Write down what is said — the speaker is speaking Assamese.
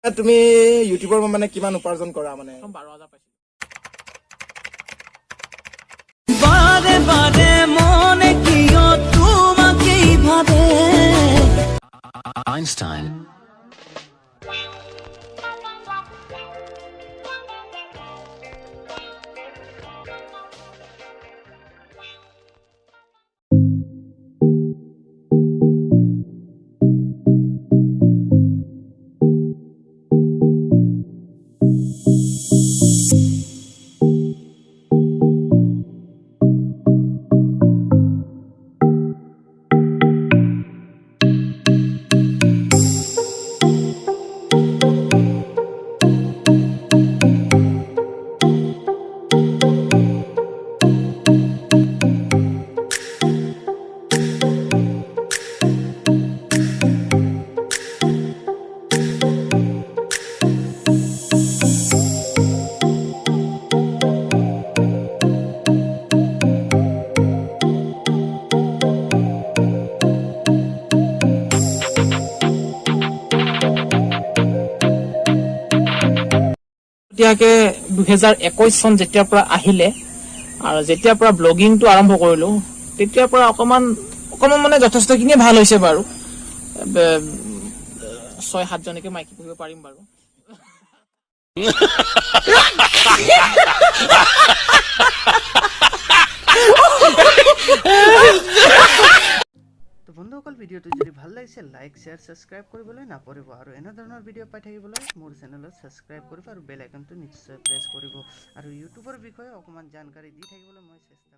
তুমি ইউটিউবৰ মানে কিমান উপাৰ্জন কৰা মানে 12,000 পাইছো বাৰে বাৰে মনে কিয় তোমাকেই ভাবে Einstein. এতিয়াকে 2021 চন যেতিয়াৰ পৰা আহিলে আৰু যেতিয়াৰ পৰা ব্লগিংটো আৰম্ভ কৰিলো তেতিয়াৰ পৰা অকমান মানে যথেষ্টখিনি ভাল হৈছে বাৰু 6-7 জনকে মাইকি কৰিব পাৰিম বাৰু তো বন্ধুসকল ভিডিওটো যদি ভাল লাগিছে লাইক শেয়াৰ সাবস্ক্ৰাইব কৰিবলৈ নাপাহৰিব আৰু এনে ধৰণৰ ভিডিও পাই থাকিবলৈ মোৰ চেনেলত সাবস্ক্ৰাইব কৰিব আৰু বেল আইকনটো নিশ্চয় প্ৰেছ কৰিব আৰু ইউটিউবৰ বিষয়ে অকমান জানকাৰী দি থাকিবলৈ মই চেষ্টা